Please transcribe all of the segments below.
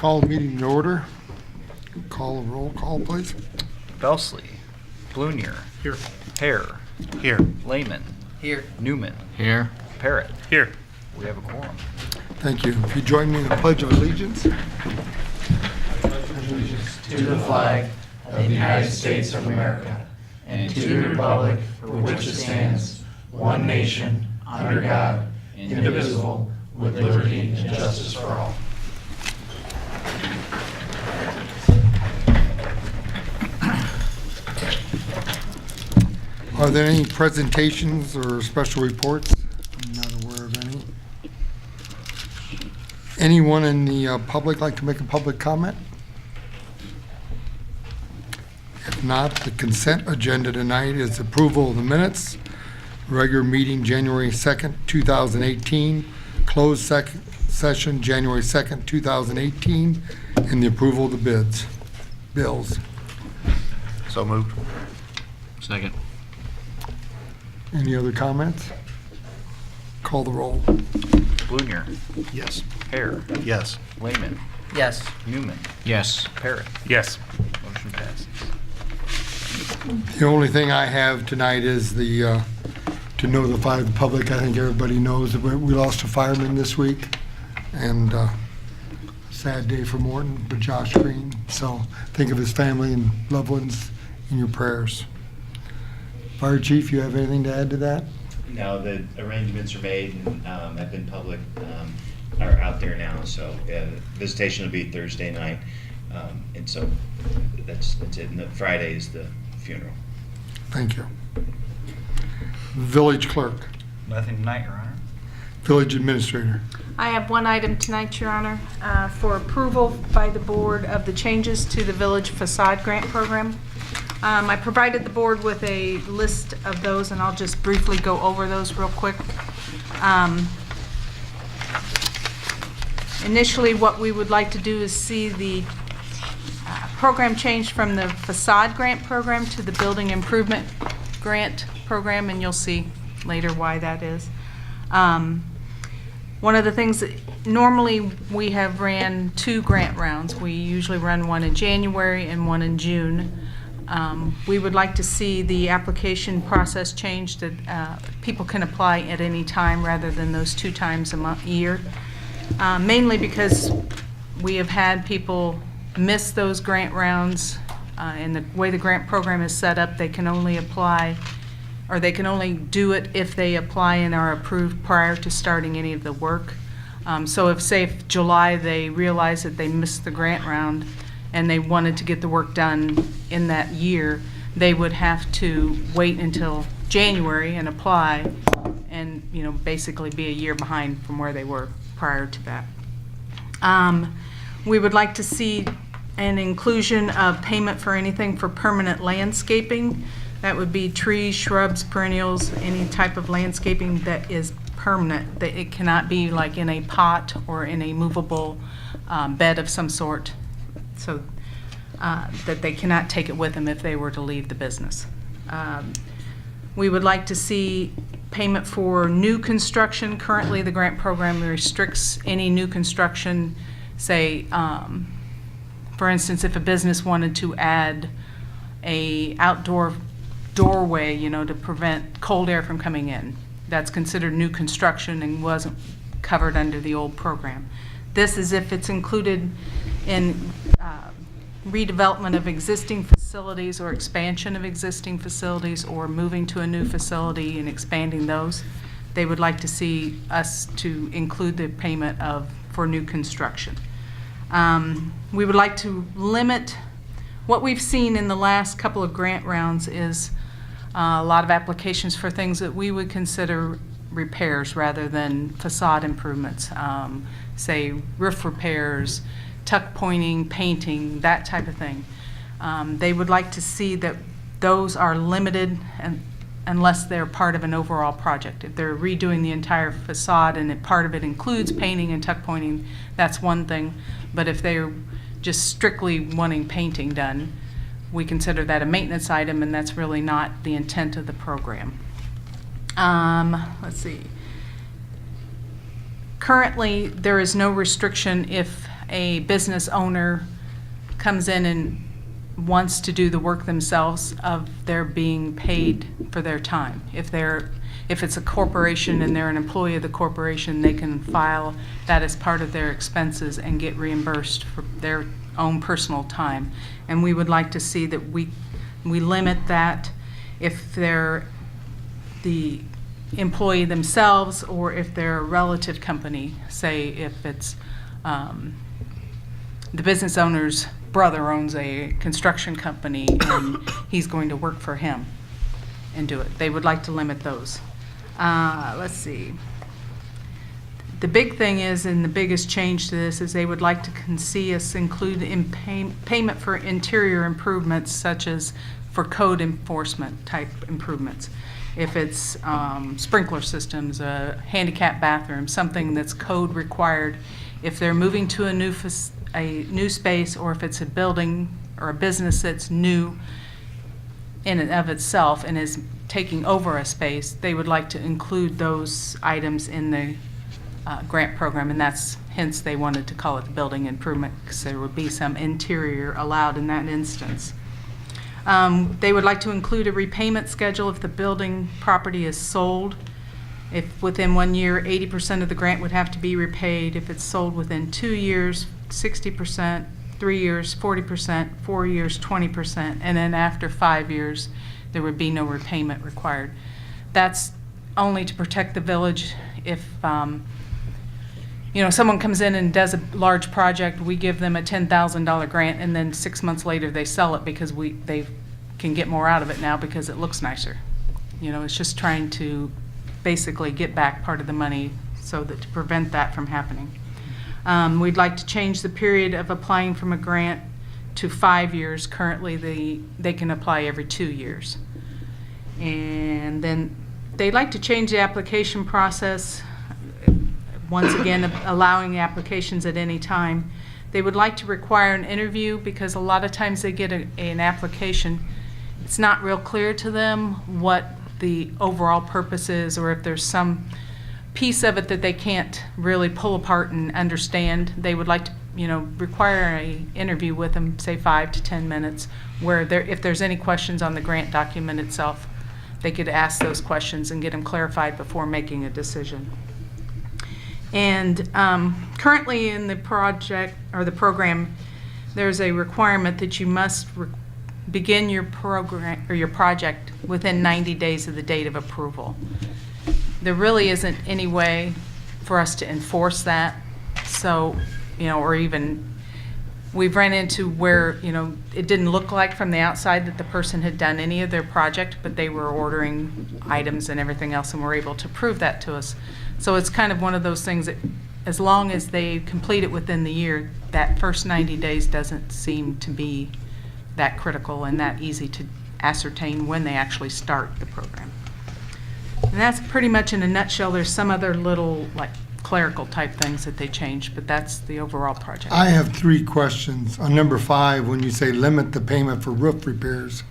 Call the meeting in order. Call a roll call, please. Belsley. Blunier. Here. Hare. Here. Lehman. Here. Newman. Here. Parrott. Here. We have a quorum. Thank you. If you join me in the Pledge of Allegiance. To the flag of the United States of America and to the republic for which it stands, one nation, under God, indivisible, with liberty and justice for all. Are there any presentations or special reports? I'm not aware of any. Anyone in the public like to make a public comment? If not, the consent agenda tonight is approval of the minutes. Regular meeting January 2nd, 2018. Closed session January 2nd, 2018. And the approval of the bills. So moved. Second. Any other comments? Call the roll. Blunier. Yes. Hare. Yes. Lehman. Yes. Newman. Yes. Parrott. Yes. Motion passes. The only thing I have tonight is the, to notify the public. I think everybody knows that we lost a fireman this week. And sad day for Morton, but Josh Green. So think of his family and loved ones in your prayers. Fire Chief, you have anything to add to that? No, the arrangements are made and have been public, are out there now, so visitation will be Thursday night. And so that's it. And Friday is the funeral. Thank you. Village Clerk, Nothing tonight, Your Honor. Village Administrator. I have one item tonight, Your Honor, for approval by the board of the changes to the village facade grant program. I provided the board with a list of those, and I'll just briefly go over those real quick. Initially, what we would like to do is see the program changed from the facade grant program to the building improvement grant program, and you'll see later why that is. One of the things that normally we have ran 2 grant rounds. We usually run one in January and one in June. We would like to see the application process changed that people can apply at any time rather than those 2 times a year. Mainly because we have had people miss those grant rounds, and the way the grant program is set up, they can only apply, or they can only do it if they apply and are approved prior to starting any of the work. So if July they realize that they missed the grant round and they wanted to get the work done in that year, they would have to wait until January and apply and, basically be a year behind from where they were prior to that. We would like to see an inclusion of payment for anything for permanent landscaping. That would be trees, shrubs, perennials, any type of landscaping that is permanent, that it cannot be like in a pot or in a movable bed of some sort, so that they cannot take it with them if they were to leave the business. We would like to see payment for new construction. Currently, the grant program restricts any new construction. Say, for instance, if a business wanted to add a outdoor doorway, to prevent cold air from coming in, that's considered new construction and wasn't covered under the old program. This is if it's included in redevelopment of existing facilities or expansion of existing facilities or moving to a new facility and expanding those. They would like to see us to include the payment for new construction. We would like to limit what we've seen in the last couple of grant rounds is a lot of applications for things that we would consider repairs rather than facade improvements, say roof repairs, tuck pointing, painting, that type of thing. They would like to see that those are limited unless they're part of an overall project. If they're redoing the entire facade and if part of it includes painting and tuck pointing, that's one thing. But if they're just strictly wanting painting done, we consider that a maintenance item, and that's really not the intent of the program. Let's see. Currently, there is no restriction if a business owner comes in and wants to do the work themselves, of their being paid for their time. If it's a corporation and they're an employee of the corporation, they can file that as part of their expenses and get reimbursed for their own personal time. And we would like to see that we limit that if they're the employee themselves, or if they're a relative company. Say if it's the business owner's brother owns a construction company and he's going to work for him and do it. They would like to limit those. Let's see. The big thing is, and the biggest change to this, is they would like to see us include in payment for interior improvements, such as for code enforcement type improvements. If it's sprinkler systems, a handicap bathroom, something that's code required. If they're moving to a new space, or if it's a building or a business that's new in and of itself and is taking over a space, they would like to include those items in the grant program, and that's hence they wanted to call it the building improvement, because there would be some interior allowed in that instance. They would like to include a repayment schedule if the building property is sold. If within 1 year, 80% of the grant would have to be repaid. If it's sold within 2 years, 60%, 3 years, 40%, 4 years, 20%, and then after 5 years, there would be no repayment required. That's only to protect the village. If someone comes in and does a large project, we give them a $10,000 grant, and then 6 months later they sell it because they can get more out of it now because it looks nicer. It's just trying to basically get back part of the money so that to prevent that from happening. We'd like to change the period of applying from a grant to 5 years. Currently, they can apply every 2 years. And then they'd like to change the application process, once again, allowing applications at any time. They would like to require an interview, because a lot of times they get an application, it's not real clear to them what the overall purpose is, or if there's some piece of it that they can't really pull apart and understand. They would like to require an interview with them, say 5 to 10 minutes, where if there's any questions on the grant document itself, they could ask those questions and get them clarified before making a decision. And currently in the project or the program, there's a requirement that you must begin your program or your project within 90 days of the date of approval. There really isn't any way for us to enforce that. So, or even we've run into where, it didn't look like from the outside that the person had done any of their project, but they were ordering items and everything else, and were able to prove that to us. So it's kind of one of those things that as long as they complete it within the year, that first 90 days doesn't seem to be that critical and that easy to ascertain when they actually start the program. And that's pretty much in a nutshell. There's some other little clerical type things that they changed, but that's the overall project. I have 3 questions. On number 5, when you say limit the payment for roof repairs,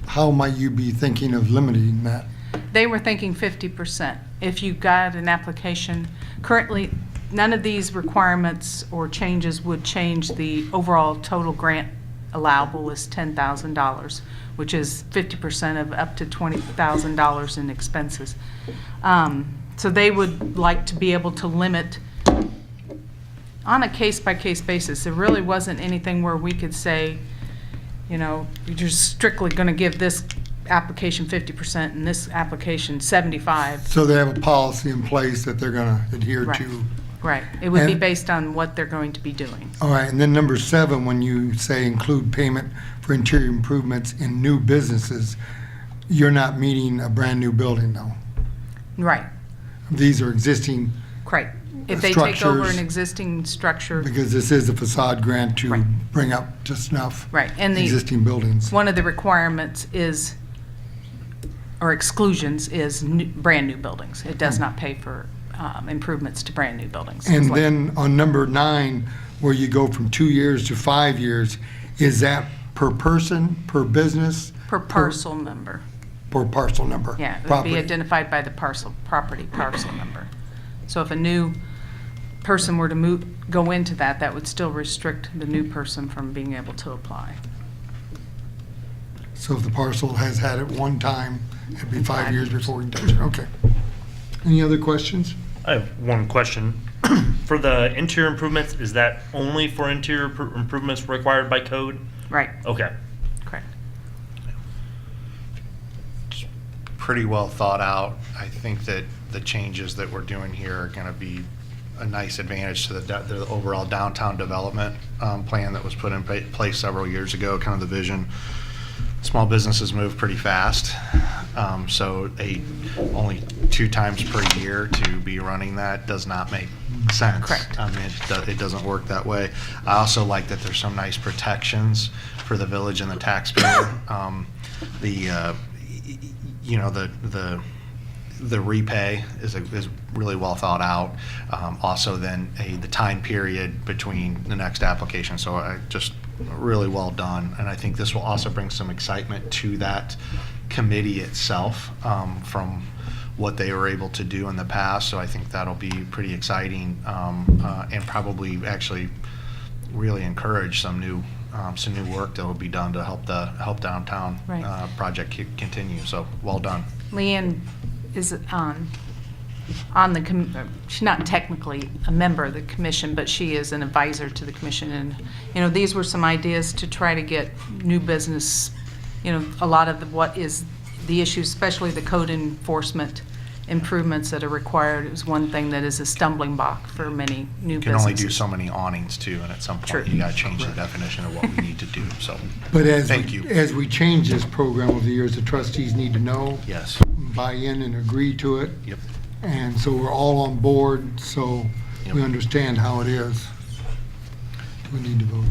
how might you be thinking of limiting that? They were thinking 50%. If you got an application, currently none of these requirements or changes would change the overall total grant allowable is $10,000, which is 50% of up to $20,000 in expenses. So they would like to be able to limit on a case-by-case basis. There really wasn't anything where we could say, you're just strictly going to give this application 50% and this application 75%. So they have a policy in place that they're going to adhere to. Right. It would be And- based on what they're going to be doing. All right, and then number 7, when you say include payment for interior improvements in new businesses, you're not meeting a brand-new building, though. Right. These are existing, Right. If they take over Structures. an existing structure, because this is a facade grant to Right. bring up to snuff right. And the existing buildings. one of the requirements is, or exclusions is brand new buildings. It does not pay for improvements to brand new buildings. And It's like- then on number 9, where you go from 2 years to 5 years, is that per person, per business? per parcel number. Per parcel number? Yeah, it would be property. identified by the property parcel number. So if a new person were to go into that, that would still restrict the new person from being able to apply. So if the parcel has had it one time, it'd be 5 years before we can touch it. Okay. Any other questions? I have one question. For the interior improvements, is that only for interior improvements required by code? Right, Okay. correct. Pretty well thought out. I think that the changes that we're doing here are going to be a nice advantage to the overall downtown development plan that was put in place several years ago, kind of the vision. Small businesses move pretty fast, so only 2 times per year to be running that does not make sense. Correct. I mean, it doesn't work that way. I also like that there's some nice protections for the village and the taxpayer. The repay is really well thought out. Also, then the time period between the next application. So just really well done, and I think this will also bring some excitement to that committee itself from what they were able to do in the past. So I think that'll be pretty exciting and probably actually really encourage some new work that will be done to help downtown Right. project continue. So well done. Leanne is on the, she's not technically a member of the commission, but she is an advisor to the commission. And, you know, these were some ideas to try to get new business, you know, a lot of what is the issues, especially the code enforcement improvements that are required, is one thing that is a stumbling block for many new You can businesses. only do so many awnings too, and at some True. point you got to change the definition of what we need to do. So, But thank you. as we change this program over the years, the trustees need to know, Yes. buy in and agree to it. Yep. And so we're all on board, so we Yep. understand how it is. We need to vote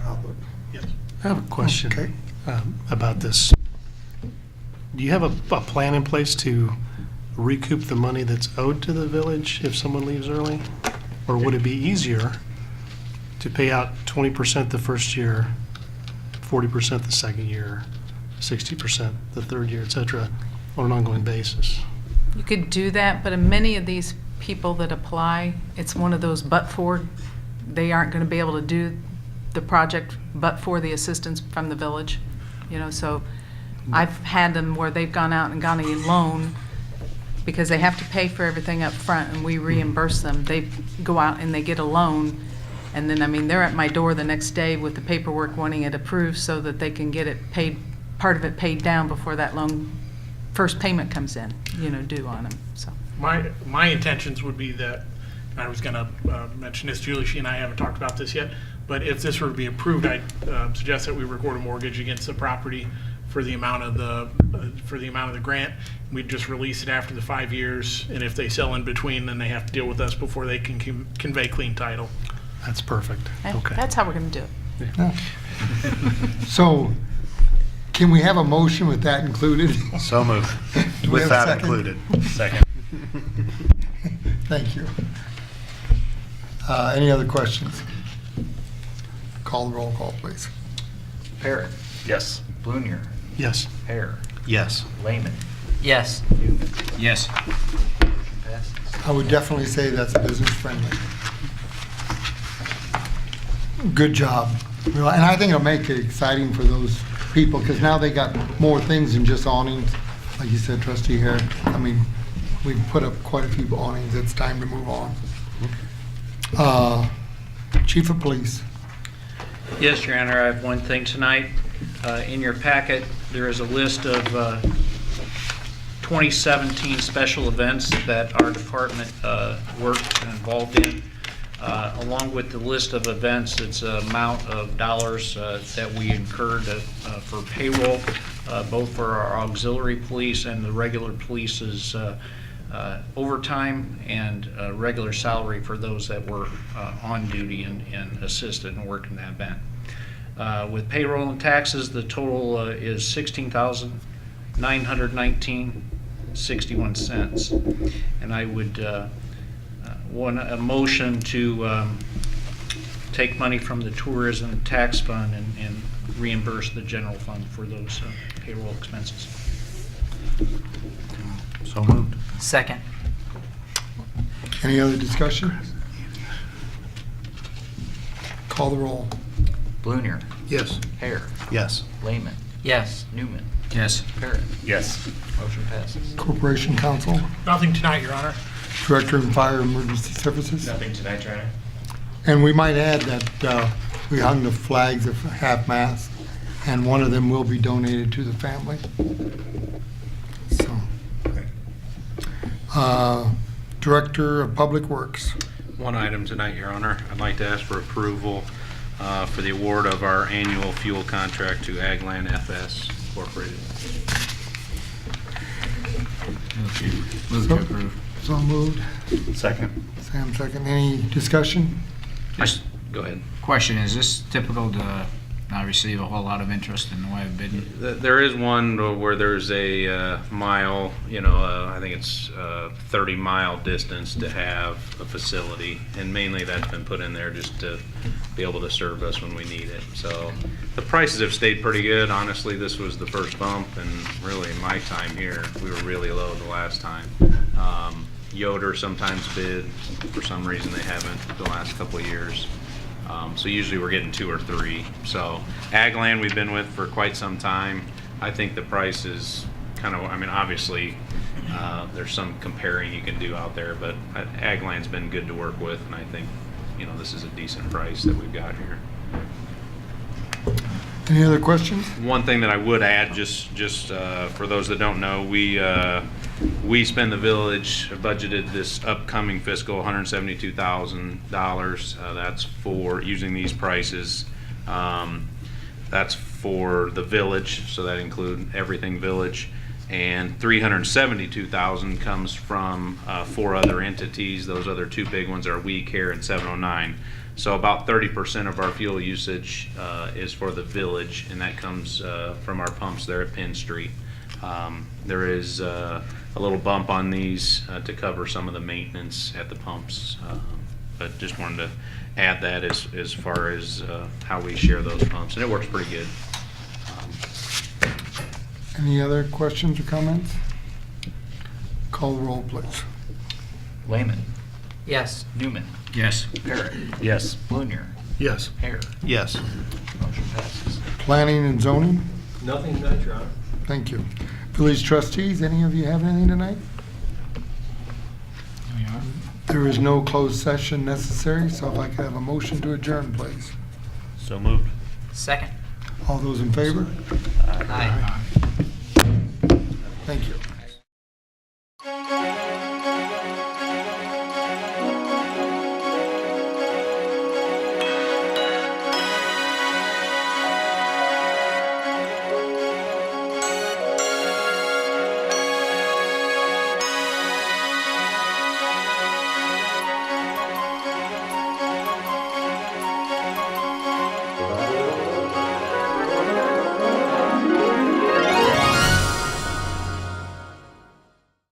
on Yes. I have a question Okay. about this. Do you have a plan in place to recoup the money that's owed to the village if someone leaves early? Or would it be easier to pay out 20% the first year, 40% the second year, 60% the third year, et cetera, on an ongoing basis? You could do that, but in many of these people that apply, it's one of those but for, they aren't going to be able to do the project but for the assistance from the village, you know, so I've had them where they've gone out and gotten a loan because they have to pay for everything up front and we reimburse them. They go out and they get a loan, and then, I mean, they're at my door the next day with the paperwork wanting it approved so that they can get it paid, part of it paid down before that loan, first payment comes in, you know, due on them, so. My intentions would be that, and I was going to mention this, Julie, she and I haven't talked about this yet, but if this were to be approved, I'd suggest that we record a mortgage against the property for the amount of the grant. We'd just release it after the 5 years, and if they sell in between, then they have to deal with us before they can convey clean title. That's perfect. Okay. That's how we're going to do it. it. So can we have a motion with that included? So moved. Do we With have a that second? included. Second. Thank you. Any other questions? Call the roll call, please. Parrot, Yes. Blunier, Yes. Hare, Yes. Lehman, Yes. Newman. Yes. Motion passes. I would definitely say that's business friendly. Good job. And I think it'll make it exciting for those people, because now they got more things than just awnings. Like you said, Trustee Hare, I mean, we've put up quite a few awnings. It's time to move on. Chief of Police. Yes, Your Honor, I have one thing tonight. In your packet, there is a list of 2017 special events that our department worked and involved in. Along with the list of events, it's an amount of dollars that we incurred for payroll, both for our auxiliary police and the regular police's overtime and regular salary for those that were on duty and assisted and worked in that event. With payroll and taxes, the total is $16,919.61. And I would want a motion to take money from the tourism tax fund and reimburse the general fund for those payroll expenses. So moved. Second. Any other discussion? Call the roll. Blunier, Yes. Hare, Yes. Lehman, Yes. Newman, Yes. Parrot. Yes. Motion passes. Corporation Counsel, Nothing tonight, Your Honor. Director in Fire Emergency Services. Nothing tonight, Your Honor. And we might add that we hung the flags of half-mast, and one of them will be donated to the family. So, Director of Public Works. One item tonight, Your Honor. I'd like to ask for approval for the award of our annual fuel contract to Agland FS Incorporated. Move to approve. So moved. Second. Sam, second. Any discussion? Go ahead. Question, is this typical to not receive a whole lot of interest in the way of bidding? There is one where there's a mile, I think it's 30-mile distance to have a facility, and mainly that's been put in there just to be able to serve us when we need it. So the prices have stayed pretty good. Honestly, this was the first bump, and really in my time here, we were really low the last time. Yoder sometimes bid. For some reason, they haven't the last couple of years. So usually we're getting 2 or 3. So Agland we've been with for quite some time. I think the price is kind of, obviously there's some comparing you can do out there, but Agland's been good to work with, and I think, this is a decent price that we've got here. Any other questions? One thing that I would add, just for those that don't know, we spend the village budgeted this upcoming fiscal $172,000. That's for using these prices. That's for the village, so that includes everything village. And $372,000 comes from 4 other entities. Those other 2 big ones are We Care and 709. So about 30% of our fuel usage is for the village, and that comes from our pumps there at Penn Street. There is a little bump on these to cover some of the maintenance at the pumps, but just wanted to add that as far as how we share those pumps, and it works pretty good. Any other questions or comments? Call the roll, please. Lehman, Yes. Newman, Yes. Parrot, Yes. Blunier, Yes. Hare. Yes. Motion passes. Planning and zoning. Nothing tonight, Your Honor. Thank you. Village trustees, any of you have anything tonight? There is no closed session necessary, so if I could have a motion to adjourn, please. So moved. Second. All those in favor? Aye. Thank you.